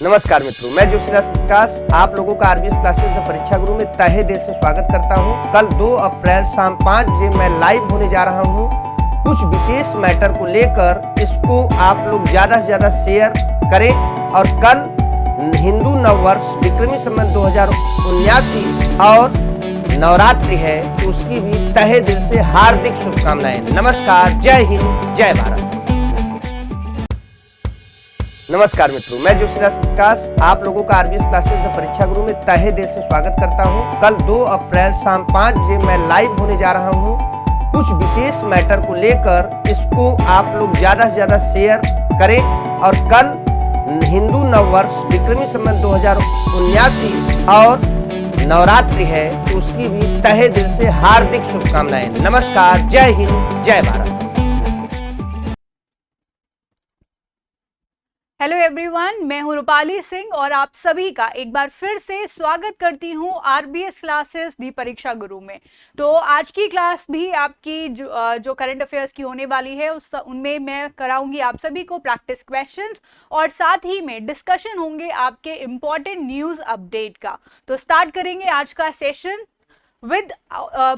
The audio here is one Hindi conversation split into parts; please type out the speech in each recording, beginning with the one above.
नमस्कार मित्रों, मैं जोशीला प्रकाश आप लोगों का आरबीएस क्लासेस द परीक्षा गुरु में तहे दिल से स्वागत करता हूं। कल 2 अप्रैल शाम 5 बजे मैं लाइव होने जा रहा हूं। कुछ विशेष मैटर को लेकर इसको आप लोग ज्यादा से ज्यादा शेयर करें और कल हिंदू नववर्ष विक्रमी संवत 2079 और नवरात्रि है, तो उसकी भी तहे दिल से हार्दिक शुभकामनाएं। नमस्कार, जय हिंद, जय भारत। नमस्कार मित्रों, मैं जोशीला प्रकाश आप लोगों का आरबीएस क्लासेस द परीक्षा गुरु में तहे दिल से स्वागत करता हूं। कल 2 अप्रैल शाम 5 बजे मैं लाइव होने जा रहा हूं। कुछ विशेष मैटर को लेकर इसको आप लोग ज्यादा से ज्यादा शेयर करें और कल हिंदू नववर्ष विक्रमी संवत 2079 और नवरात्रि है, तो उसकी भी तहे दिल से हार्दिक शुभकामनाएं। नमस्कार, जय हिंद, जय भारत। हेलो एवरीवन, मैं हूं रूपाली सिंह और आप सभी का एक बार फिर से स्वागत करती हूं आरबीएस क्लासेस दी परीक्षा गुरु में। तो आज की क्लास भी आपकी जो करंट अफेयर्स की होने वाली है उनमें मैं कराऊंगी आप सभी को प्रैक्टिस क्वेश्चंस और साथ ही में डिस्कशन होंगे आपके इम्पोर्टेंट न्यूज अपडेट का। तो स्टार्ट करेंगे आज का session with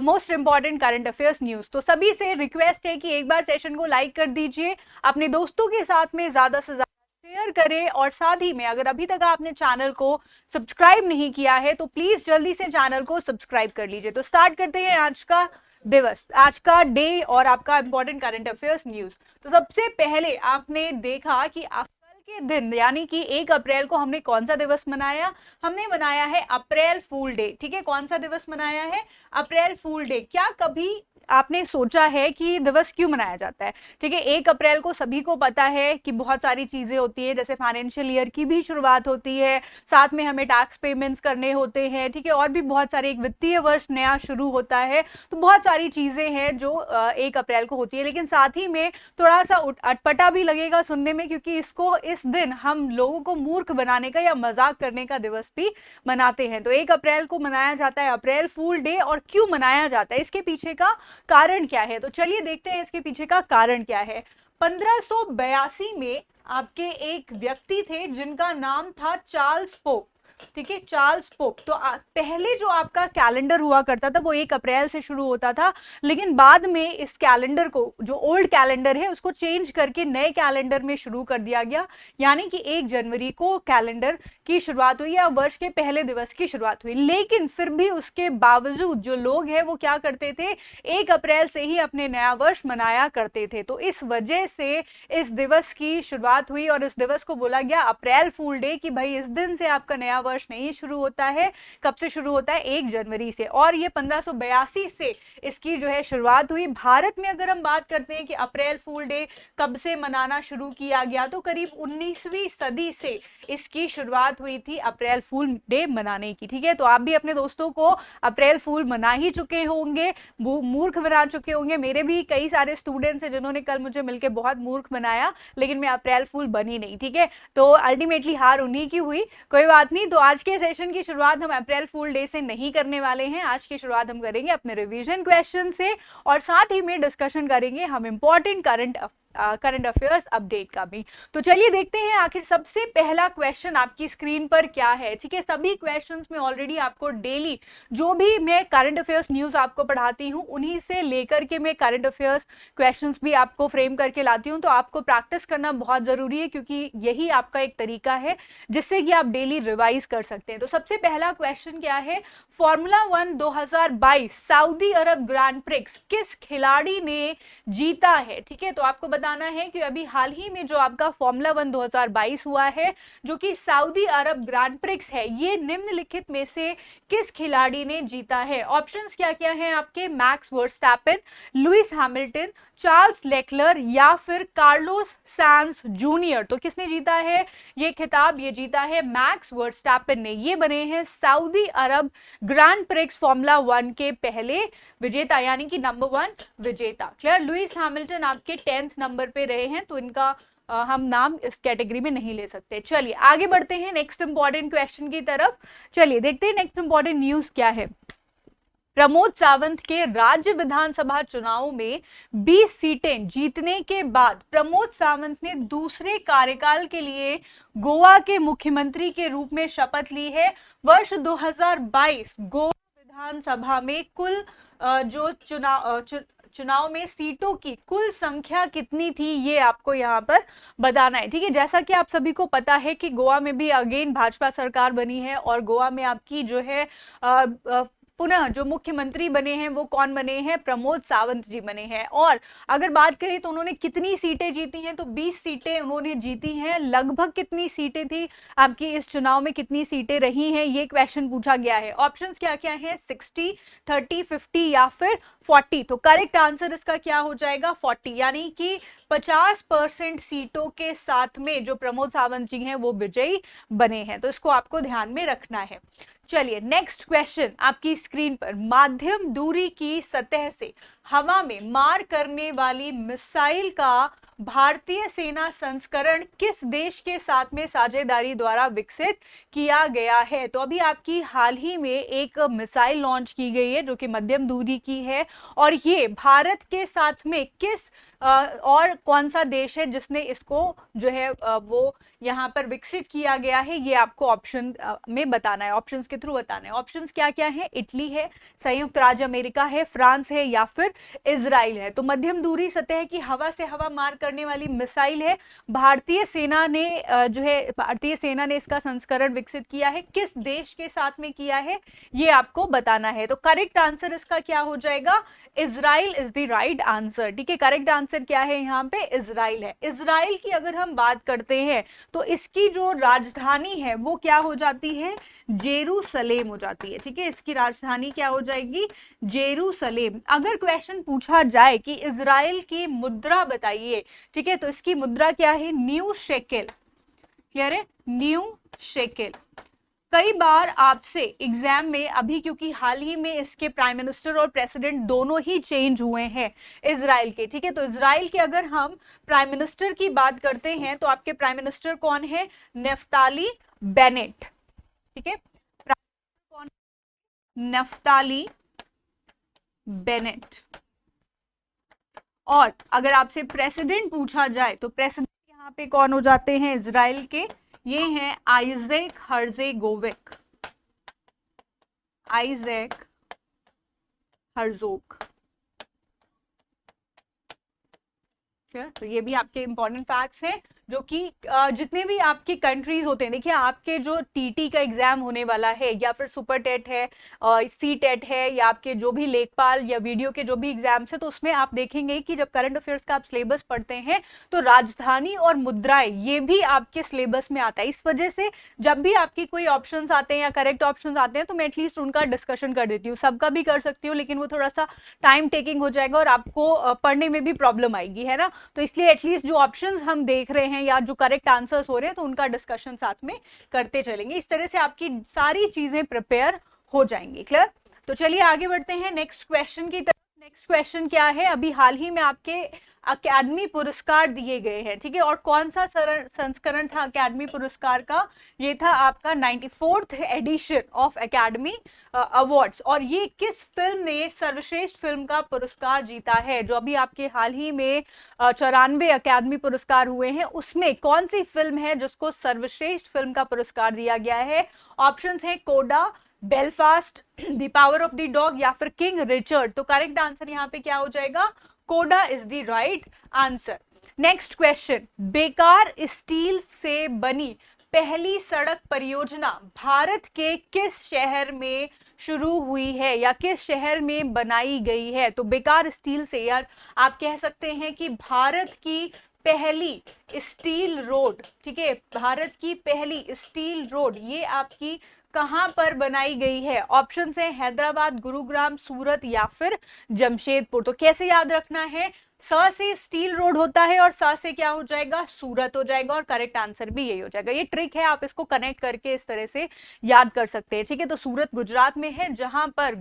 most important current affairs news. तो सभी से रिक्वेस्ट है कि एक बार सेशन को लाइक कर दीजिए, अपने दोस्तों के साथ में ज्यादा से ज्यादा शेयर करें और साथ ही में अगर अभी तक आपने चैनल को सब्सक्राइब नहीं किया है तो प्लीज जल्दी से चैनल को सब्सक्राइब कर लीजिए। तो स्टार्ट करते हैं आज का दिवस, आज का डे और आपका इंपॉर्टेंट करंट अफेयर्स न्यूज। तो सबसे पहले आपने देखा कि कल के दिन यानी कि 1 अप्रैल को हमने कौन सा दिवस मनाया? हमने मनाया है अप्रैल फूल डे। ठीक है, कौन सा दिवस मनाया है? अप्रैल फूल डे। क्या कभी आपने सोचा है कि दिवस क्यों मनाया जाता है? ठीक है, 1 अप्रैल को सभी को पता है कि बहुत सारी चीजें होती है, जैसे फाइनेंशियल ईयर की भी शुरुआत होती है, साथ में हमें टैक्स पेमेंट्स करने होते हैं। ठीक है, और भी बहुत सारे, एक वित्तीय वर्ष नया शुरू होता है, तो बहुत सारी चीजें हैं जो 1 अप्रैल को होती है। लेकिन साथ ही में थोड़ा सा अटपटा भी लगेगा सुनने में, क्योंकि इसको इस दिन हम लोगों को मूर्ख बनाने का या मजाक करने का दिवस भी मनाते हैं। तो 1 अप्रैल को मनाया जाता है अप्रैल फूल डे। और क्यों मनाया जाता है, इसके पीछे का कारण क्या है? तो चलिए देखते हैं इसके पीछे का कारण क्या है। 1582 में आपके एक व्यक्ति थे जिनका नाम था चार्ल्स पोप। ठीक है, चार्ल्स पोप। तो पहले जो आपका कैलेंडर हुआ करता था वो 1 अप्रैल से शुरू होता था, लेकिन बाद में इस कैलेंडर को, जो ओल्ड कैलेंडर है, उसको चेंज करके नए कैलेंडर में शुरू कर दिया गया। यानी कि 1 जनवरी को कैलेंडर की शुरुआत हुई या वर्ष के पहले दिवस की शुरुआत हुई। लेकिन फिर भी उसके बावजूद जो लोग हैं वो क्या करते थे? 1 अप्रैल से ही अपने नया वर्ष मनाया करते थे। तो इस वजह से इस दिवस की शुरुआत हुई और इस दिवस को बोला गया अप्रैल फूल डे, कि भाई इस दिन से आपका नया वर्ष नहीं शुरू होता है। कब से शुरू होता है? 1 जनवरी से। और ये 1582 से इसकी जो है शुरुआत हुई। भारत में अगर हम बात करते हैं कि अप्रैल फूल डे कब से मनाना शुरू किया गया, तो करीब 19वीं सदी से इसकी शुरुआत हुई थी अप्रैल फूल डे मनाने की। ठीक है, तो आप भी अपने दोस्तों को अप्रैल फूल मना ही चुके होंगे, मूर्ख बना चुके होंगे। मेरे भी कई सारे स्टूडेंट्स हैं जिन्होंने कल मुझे मिलकर बहुत मूर्ख बनाया, लेकिन मैं अप्रैल फूल बनी नहीं। ठीक है, तो अल्टीमेटली हार उन्हीं की हुई, कोई बात नहीं। तो आज के सेशन की शुरुआत हम अप्रैल फूल डे से नहीं करने वाले हैं। आज की शुरुआत हम करेंगे अपने रिवीजन क्वेश्चन से और साथ ही में डिस्कशन करेंगे हम इंपॉर्टेंट करंट अफेयर्स अपडेट का भी। तो चलिए देखते हैं आखिर सबसे पहला क्वेश्चन आपकी स्क्रीन पर क्या है। ठीक है, सभी क्वेश्चंस में ऑलरेडी आपको डेली जो भी मैं करंट अफेयर्स न्यूज आपको पढ़ाती हूँ उन्हीं से लेकर के मैं करंट अफेयर्स क्वेश्चंस भी आपको फ्रेम करके लाती हूँ। तो आपको प्रैक्टिस करना बहुत जरूरी है, क्योंकि यही आपका एक तरीका है जिससे कि आप डेली रिवाइज कर सकते हैं। तो सबसे पहला क्वेश्चन क्या है? फॉर्मूला 1 2022 सऊदी अरब ग्रैंड प्रिक्स किस खिलाड़ी ने जीता है? ठीक है, तो आपको बताना है कि अभी हाल ही में जो आपका फॉर्मूला 1 2022 हुआ है, जो कि सऊदी अरब ग्रैंड प्रिक्स है, ये निम्नलिखित में से किस खिलाड़ी ने जीता है? ऑप्शंस क्या क्या हैं आपके? Max Verstappen, Lewis Hamilton, Charles Leclerc या फिर कार्लोस सैंज जूनियर। तो किसने जीता है ये खिताब? ये जीता है मैक्स वर्स्टैपेन ने। ये बने हैं सऊदी अरब ग्रैंड प्रिक्स फॉर्मूला 1 के पहले विजेता, यानी कि नंबर 1 विजेता। क्लियर? लुइस हैमिल्टन आपके 10th नंबर पे रहे हैं, तो इनका हम नाम इस कैटेगरी में नहीं ले सकते। चलिए आगे बढ़ते हैं नेक्स्ट इंपॉर्टेंट क्वेश्चन की तरफ। चलिए देखते हैं नेक्स्ट इंपॉर्टेंट न्यूज क्या है। प्रमोद सावंत के राज्य विधानसभा चुनाव में 20 सीटें जीतने के बाद प्रमोद सावंत ने दूसरे कार्यकाल के लिए गोवा के मुख्यमंत्री के रूप में शपथ ली है। वर्ष 2022 गोवा विधानसभा में कुल जो चुनाव में सीटों की कुल संख्या कितनी थी, ये आपको यहाँ पर बताना है। ठीक है, जैसा कि आप सभी को पता है कि गोवा में भी अगेन भाजपा सरकार बनी है और गोवा में आपकी जो है पुनः जो मुख्यमंत्री बने हैं वो कौन बने हैं, प्रमोद सावंत जी बने हैं। और अगर बात करें तो उन्होंने कितनी सीटें जीती हैं, तो 20 सीटें उन्होंने जीती हैं। लगभग कितनी सीटें थी आपकी इस चुनाव में, कितनी सीटें रही हैं, ये क्वेश्चन पूछा गया है। ऑप्शंस क्या क्या है, 60, 30, 50 या फिर 40। तो करेक्ट आंसर इसका क्या हो जाएगा, 40, यानी कि 50% सीटों के साथ में जो प्रमोद सावंत जी हैं वो विजयी बने हैं। तो इसको आपको ध्यान में रखना है। चलिए नेक्स्ट क्वेश्चन आपकी स्क्रीन पर, माध्यम दूरी की सतह से हवा में मार करने वाली मिसाइल का भारतीय सेना संस्करण किस देश के साथ में साझेदारी द्वारा विकसित किया गया है। तो अभी आपकी हाल ही में एक मिसाइल लॉन्च की गई है जो कि मध्यम दूरी की है, और ये भारत के साथ में किस और कौन सा देश है जिसने इसको जो है वो यहाँ पर विकसित किया गया है, ये आपको ऑप्शन में बताना है, ऑप्शंस के थ्रू बताना है। ऑप्शंस क्या क्या है, इटली है, संयुक्त राज्य अमेरिका है, फ्रांस है या फिर इजराइल है। तो मध्यम दूरी सतह की हवा से हवा मार करने वाली मिसाइल है, भारतीय सेना ने जो है भारतीय सेना ने इसका संस्करण विकसित किया है, किस देश के साथ में किया है ये आपको बताना है। तो करेक्ट आंसर इसका क्या हो जाएगा, Israel is the right answer. ठीक है, करेक्ट आंसर क्या है यहाँ पे, इजराइल है। इजराइल की अगर हम बात करते हैं तो इसकी जो राजधानी है वो क्या हो जाती है, जेरूसलेम हो जाती है। ठीक है, इसकी राजधानी क्या हो जाएगी, जेरूसलेम। अगर क्वेश्चन पूछा जाए कि इजराइल की मुद्रा बताइए, ठीक है, तो इसकी मुद्रा क्या है, न्यू शेकेल। क्लियर है, न्यू शेकेल। कई बार आपसे एग्जाम में, अभी क्योंकि हाल ही में इसके प्राइम मिनिस्टर और प्रेसिडेंट दोनों ही चेंज हुए हैं इजराइल के। ठीक है, तो इजराइल के अगर हम प्राइम मिनिस्टर की बात करते हैं तो आपके प्राइम मिनिस्टर कौन है, नफ्ताली बेनेट। ठीक है, प्राइम मिनिस्टर कौन, नफ्ताली बेनेट। और अगर आपसे प्रेसिडेंट पूछा जाए तो प्रेसिडेंट यहाँ पे कौन हो जाते हैं इजराइल के, ये हैं आइजैक हर्जेगोविक, आइजैक हर्जोग। तो ये भी आपके इंपॉर्टेंट फैक्ट्स हैं जो कि जितने भी आपके कंट्रीज होते हैं, देखिए आपके जो टीटी का एग्जाम होने वाला है या फिर सुपर टेट है, सी टेट है, या आपके जो भी लेखपाल या वीडियो के जो भी एग्जाम्स हैं, तो उसमें आप देखेंगे कि जब करंट अफेयर्स का आप सिलेबस पढ़ते हैं तो राजधानी और मुद्राएं ये भी आपके सिलेबस में आता है। इस वजह से जब भी आपकी कोई ऑप्शंस आते हैं या करेक्ट ऑप्शंस आते हैं तो मैं एटलीस्ट उनका डिस्कशन कर देती हूँ। सबका भी कर सकती हूँ लेकिन वो थोड़ा सा टाइम टेकिंग हो जाएगा और आपको पढ़ने में भी प्रॉब्लम आएगी, है ना। तो इसलिए एटलीस्ट जो ऑप्शंस हम देख रहे हैं या जो करेक्ट आंसर्स हो रहे हैं तो उनका डिस्कशन साथ में करते चलेंगे। इस तरह से आपकी सारी चीजें प्रिपेयर हो जाएंगी। क्लियर, तो चलिए आगे बढ़ते हैं नेक्स्ट क्वेश्चन की तरफ। नेक्स्ट क्वेश्चन क्या है, अभी हाल ही में आपके अकेडमी पुरस्कार दिए गए हैं। ठीक है, और कौन सा संस्करण था अकेडमी पुरस्कार का, ये था आपका 94th addition of academy awards. और ये किस फिल्म ने सर्वश्रेष्ठ फिल्म का पुरस्कार जीता है, जो अभी आपके हाल ही में 94 अकेडमी पुरस्कार हुए हैं, उसमें कौन सी फिल्म है जिसको सर्वश्रेष्ठ फिल्म का पुरस्कार दिया गया है। ऑप्शंस है कोडा, Belfast, the power of the dog या फिर किंग रिचर्ड। तो करेक्ट आंसर यहाँ पे क्या हो जाएगा, कोडा is the right answer. Next question, बेकार स्टील से बनी पहली सड़क परियोजना भारत के किस शहर में शुरू हुई है या किस शहर में बनाई गई है। तो बेकार स्टील से, यार आप कह सकते हैं कि भारत की पहली स्टील रोड, ठीक है, भारत की पहली स्टील रोड ये आपकी कहां पर बनाई गई है। ऑप्शन है हैदराबाद, गुरुग्राम, सूरत या फिर जमशेदपुर। तो कैसे याद रखना है, स से स्टील रोड होता है और स से क्या हो जाएगा, सूरत हो जाएगा, और करेक्ट आंसर भी यही हो जाएगा। ये ट्रिक है, आप इसको कनेक्ट करके इस तरह से याद कर सकते हैं। ठीक है, तो सूरत गुजरात में है जहां पर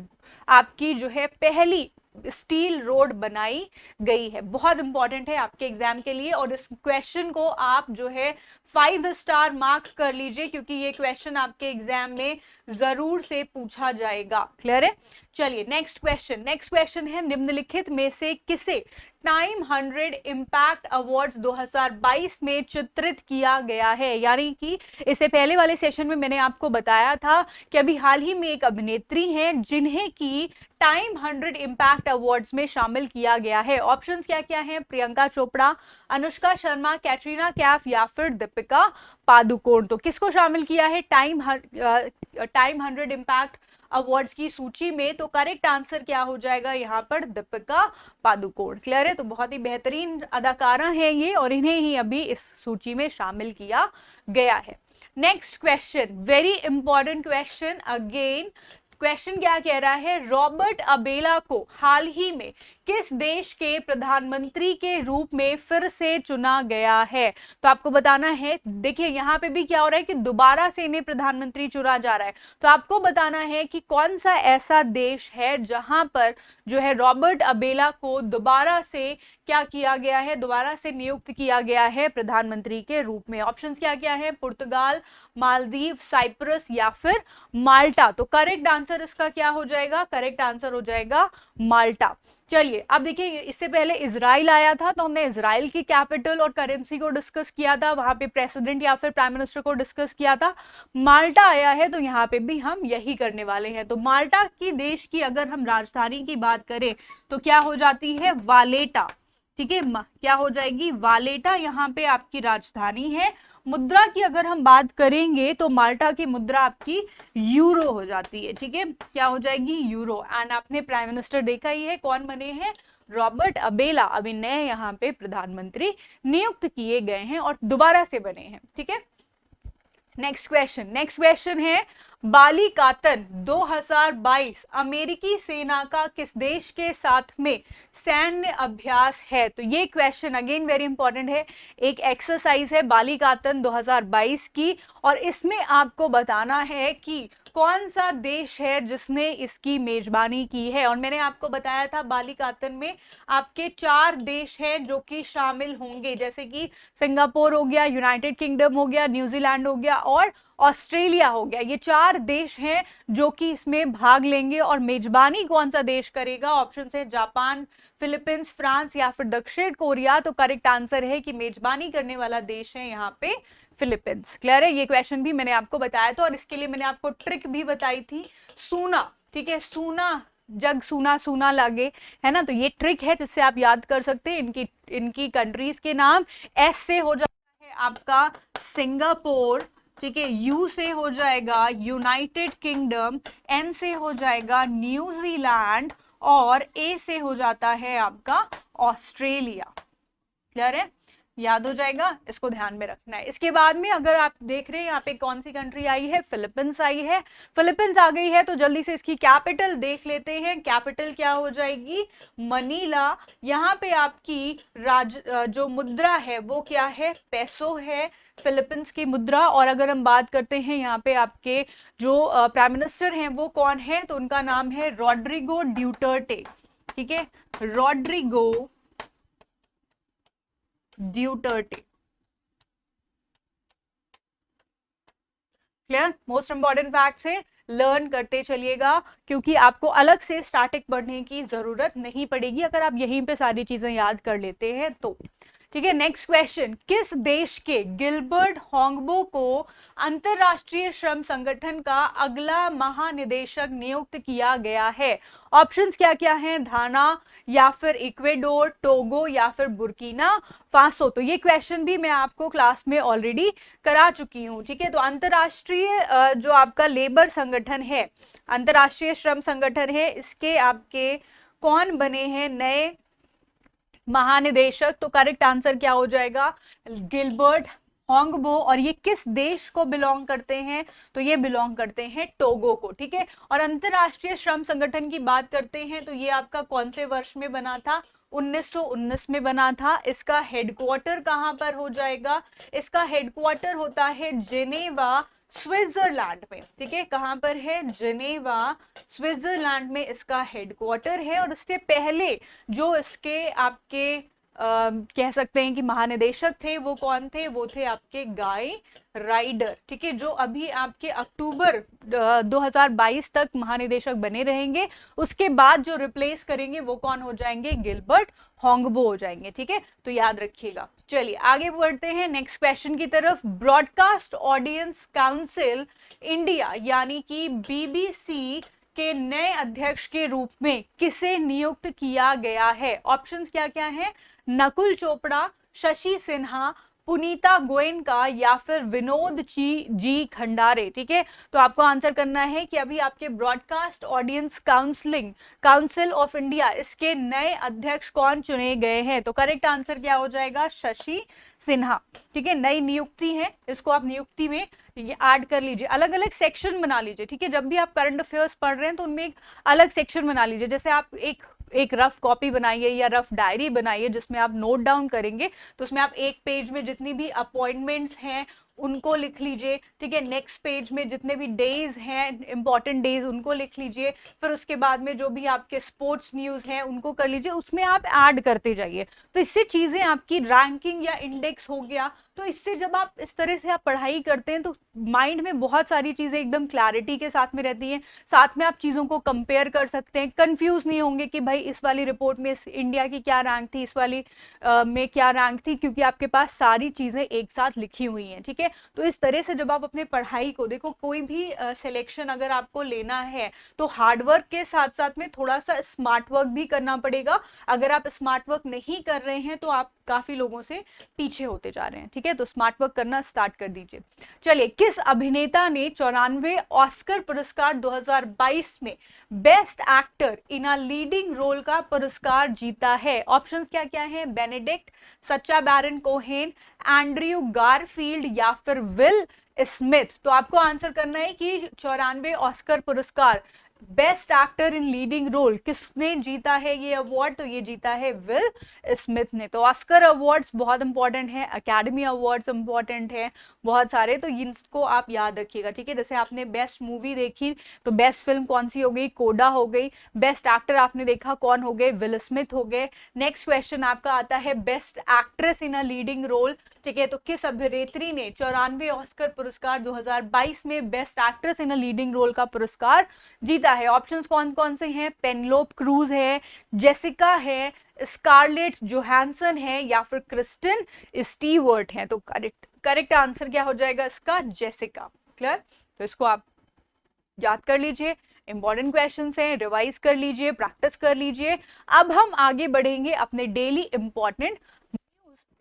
आपकी जो है पहली स्टील रोड बनाई गई है। बहुत इंपॉर्टेंट है आपके एग्जाम के लिए, और इस क्वेश्चन को आप जो है 5 स्टार मार्क कर लीजिए, क्योंकि ये क्वेश्चन आपके एग्जाम में जरूर से पूछा जाएगा। क्लियर है? चलिए नेक्स्ट क्वेश्चन है, निम्नलिखित में से किसे टाइम 100 इम्पैक्ट अवार्ड्स 2022 में चित्रित किया गया है? यानी कि इससे पहले वाले सेशन में मैंने आपको बताया था कि अभी हाल ही में एक अभिनेत्री हैं जिन्हें की टाइम 100 इम्पैक्ट अवार्ड्स में शामिल किया गया है। ऑप्शंस क्या क्या हैं? प्रियंका चोपड़ा, अनुष्का शर्मा, कैटरीना कैफ या फिर दीपिका पादुकोण। तो किसको शामिल किया है टाइम 100 इम्पैक्ट अवार्ड्स की सूची में? तो करेक्ट आंसर क्या हो जाएगा यहाँ पर? दीपिका पादुकोण। क्लियर है? तो बहुत ही बेहतरीन अदाकारा है ये और इन्हें ही अभी इस सूची में शामिल किया गया है। Next question, very important question again. Question क्या कह रहा है? रॉबर्ट अबेला को हाल ही में किस देश के प्रधानमंत्री के रूप में फिर से चुना गया है? तो आपको बताना है, देखिए यहाँ पे भी क्या हो रहा है कि दोबारा से इन्हें प्रधानमंत्री चुना जा रहा है। तो आपको बताना है कि कौन सा ऐसा देश है जहां पर जो है रॉबर्ट अबेला को दोबारा से क्या किया गया है, दोबारा से नियुक्त किया गया है प्रधानमंत्री के रूप में। ऑप्शंस क्या क्या है? पुर्तगाल, मालदीव, साइप्रस या फिर माल्टा। तो करेक्ट आंसर इसका क्या हो जाएगा? करेक्ट आंसर हो जाएगा माल्टा। चलिए अब देखिए, इससे पहले इजराइल आया था तो हमने इजराइल की कैपिटल और करेंसी को डिस्कस किया था, वहां पे प्रेसिडेंट या फिर प्राइम मिनिस्टर को डिस्कस किया था। माल्टा आया है तो यहाँ पे भी हम यही करने वाले हैं। तो माल्टा की देश की अगर हम राजधानी की बात करें तो क्या हो जाती है? वालेटा। ठीक है, क्या हो जाएगी? वालेटा यहाँ पे आपकी राजधानी है। मुद्रा की अगर हम बात करेंगे तो माल्टा की मुद्रा आपकी यूरो हो जाती है। ठीक है, क्या हो जाएगी? यूरो। एंड आपने प्राइम मिनिस्टर देखा ही है, कौन बने हैं? रॉबर्ट अबेला अभी नए यहाँ पे प्रधानमंत्री नियुक्त किए गए हैं और दोबारा से बने हैं। ठीक है, नेक्स्ट क्वेश्चन है, बालिकातन 2022 अमेरिकी सेना का किस देश के साथ में सैन्य अभ्यास है? तो ये क्वेश्चन अगेन वेरी इंपॉर्टेंट है। एक एक्सरसाइज है बालिकातन 2022 की और इसमें आपको बताना है कि कौन सा देश है जिसने इसकी मेजबानी की है। और मैंने आपको बताया था बालिकातन में आपके 4 देश हैं जो कि शामिल होंगे, जैसे कि सिंगापुर हो गया, यूनाइटेड किंगडम हो गया, न्यूजीलैंड हो गया और ऑस्ट्रेलिया हो गया। ये 4 देश हैं जो कि इसमें भाग लेंगे। और मेजबानी कौन सा देश करेगा? ऑप्शन है जापान, फिलीपींस, फ्रांस या फिर दक्षिण कोरिया। तो करेक्ट आंसर है कि मेजबानी करने वाला देश है यहाँ पे फिलीपींस। क्लियर है? ये क्वेश्चन भी मैंने आपको बताया था और इसके लिए मैंने आपको ट्रिक भी बताई थी, सूना। ठीक है, सूना जग सूना सूना लागे, है ना? तो ये ट्रिक है जिससे आप याद कर सकते हैं। इनकी कंट्रीज के नाम एस से हो जाता है आपका सिंगापुर, ठीक है, यू से हो जाएगा यूनाइटेड किंगडम, एन से हो जाएगा न्यूजीलैंड और ए से हो जाता है आपका ऑस्ट्रेलिया। क्लियर है? याद हो जाएगा, इसको ध्यान में रखना है। इसके बाद में अगर आप देख रहे हैं यहाँ पे कौन सी कंट्री आई है? फिलीपींस आई है। फिलीपींस आ गई है तो जल्दी से इसकी कैपिटल देख लेते हैं। कैपिटल क्या हो जाएगी? मनीला। यहाँ पे आपकी जो मुद्रा है वो क्या है? पेसो है, फिलीपींस की मुद्रा। और अगर हम बात करते हैं यहाँ पे आपके जो प्राइम मिनिस्टर हैं वो कौन है? तो उनका नाम है रॉड्रिगो ड्यूटर्टे। ठीक है, Rodrigo Duterte. Clear? Most important facts है, लर्न करते चलिएगा क्योंकि आपको अलग से स्टैटिक पढ़ने की जरूरत नहीं पड़ेगी अगर आप यहीं पे सारी चीजें याद कर लेते हैं तो। ठीक है, नेक्स्ट क्वेश्चन, किस देश के गिलबर्ट होंगबो को अंतरराष्ट्रीय श्रम संगठन का अगला महानिदेशक नियुक्त किया गया है? ऑप्शंस क्या क्या हैं? घाना या फिर इक्वेडोर, टोगो या फिर बुर्किना फासो। तो ये क्वेश्चन भी मैं आपको क्लास में ऑलरेडी करा चुकी हूँ। ठीक है, तो अंतरराष्ट्रीय जो आपका लेबर संगठन है, अंतरराष्ट्रीय श्रम संगठन है, इसके आपके कौन बने हैं नए महानिदेशक? तो करेक्ट आंसर क्या हो जाएगा? Gilbert Houngbo. और ये किस देश को बिलोंग करते हैं? तो ये बिलोंग करते हैं टोगो को। ठीक है, और अंतरराष्ट्रीय श्रम संगठन की बात करते हैं तो ये आपका कौन से वर्ष में बना था? 1919 में बना था। इसका हेडक्वार्टर कहां पर हो जाएगा? इसका हेडक्वार्टर होता है जेनेवा, स्विट्जरलैंड में। ठीक है, कहां पर है? जेनेवा, स्विट्जरलैंड में इसका हेडक्वार्टर है। और इससे पहले जो इसके आपके कह सकते हैं कि महानिदेशक थे, वो कौन थे? वो थे आपके गाय राइडर, ठीक है, जो अभी आपके अक्टूबर 2022 तक महानिदेशक बने रहेंगे। उसके बाद जो रिप्लेस करेंगे वो कौन हो जाएंगे? गिलबर्ट होंगबो हो जाएंगे, ठीक है, तो याद रखिएगा। चलिए आगे बढ़ते हैं नेक्स्ट क्वेश्चन की तरफ। ब्रॉडकास्ट ऑडियंस काउंसिल इंडिया यानी कि बीबीसी के नए अध्यक्ष के रूप में किसे नियुक्त किया गया है? ऑप्शंस क्या क्या हैं? नकुल चोपड़ा, शशि सिन्हा, पुनीता गोयनका या फिर विनोद जी खंडारे, ठीक है। तो आपको आंसर करना है कि अभी आपके broadcast audience council of India, इसके नए अध्यक्ष कौन चुने गए हैं? तो करेक्ट आंसर क्या हो जाएगा? शशि सिन्हा, ठीक है। नई नियुक्ति है, इसको आप नियुक्ति में ये ऐड कर लीजिए, अलग अलग सेक्शन बना लीजिए, ठीक है। जब भी आप करंट अफेयर्स पढ़ रहे हैं तो उनमें एक अलग सेक्शन बना लीजिए। जैसे आप एक रफ कॉपी बनाइए या रफ डायरी बनाइए जिसमें आप नोट डाउन करेंगे, तो उसमें आप एक पेज में जितनी भी अपॉइंटमेंट्स हैं उनको लिख लीजिए, ठीक है। नेक्स्ट पेज में जितने भी डेज हैं, इंपॉर्टेंट डेज, उनको लिख लीजिए। फिर उसके बाद में जो भी आपके स्पोर्ट्स न्यूज़ हैं उनको कर लीजिए, उसमें आप ऐड करते जाइए। तो इससे चीज़ें आपकी रैंकिंग या इंडेक्स हो गया, तो इससे जब आप इस तरह से आप पढ़ाई करते हैं तो माइंड में बहुत सारी चीज़ें एकदम क्लैरिटी के साथ में रहती हैं। साथ में आप चीज़ों को कंपेयर कर सकते हैं, कंफ्यूज नहीं होंगे कि भाई इस वाली रिपोर्ट में इंडिया की क्या रैंक थी, इस वाली में क्या रैंक थी, क्योंकि आपके पास सारी चीज़ें एक साथ लिखी हुई हैं, ठीक है। तो इस तरह से जब आप अपने पढ़ाई को देखो, कोई भी सिलेक्शन अगर आपको लेना है तो हार्डवर्क के साथ साथ में थोड़ा सा स्मार्ट वर्क भी करना पड़ेगा। अगर आप स्मार्ट वर्क नहीं कर रहे हैं तो आप काफी लोगों से पीछे होते जा रहे हैं, ठीक है। तो स्मार्ट वर्क करना स्टार्ट कर दीजिए। चलिए, किस अभिनेता ने 94वें ऑस्कर पुरस्कार 2022 में best actor in a leading role का पुरस्कार जीता है? ऑप्शंस क्या क्या हैं? बेनेडिक्ट, सच्चा बैरन कोहेन, एंड्रयू गारफील्ड या फिर विल स्मिथ। तो आपको आंसर करना है कि 94वें ऑस्कर पुरस्कार best actor in leading role किसने जीता है ये अवार्ड? तो ये जीता है विल स्मिथ ने। तो ऑस्कर अवार्ड्स बहुत इंपॉर्टेंट है, एकेडमी अवार्ड्स इंपॉर्टेंट है बहुत सारे, तो इनको आप याद रखिएगा, ठीक है। जैसे आपने बेस्ट मूवी देखी तो बेस्ट फिल्म कौन सी हो गई? कोडा हो गई। बेस्ट एक्टर आपने देखा, कौन हो गए? विल स्मिथ हो गए। नेक्स्ट क्वेश्चन आपका आता है best actress in a leading role, ठीक है। तो किस अभिनेत्री ने 94वें ऑस्कर पुरस्कार 2022 में best actress in a leading role का पुरस्कार जीता है? ऑप्शंस कौन कौन से हैं? पेनलोप क्रूज है, जेसिका है, स्कारलेट जोहानसन है या फिर क्रिस्टन स्टीवर्ट है? तो करेक्ट आंसर क्या हो जाएगा इसका? जेसिका। क्लियर? तो इसको आप याद कर लीजिए, इंपॉर्टेंट क्वेश्चंस हैं, रिवाइज कर लीजिए, प्रैक्टिस कर लीजिए। अब हम आगे बढ़ेंगे अपने डेली इंपॉर्टेंट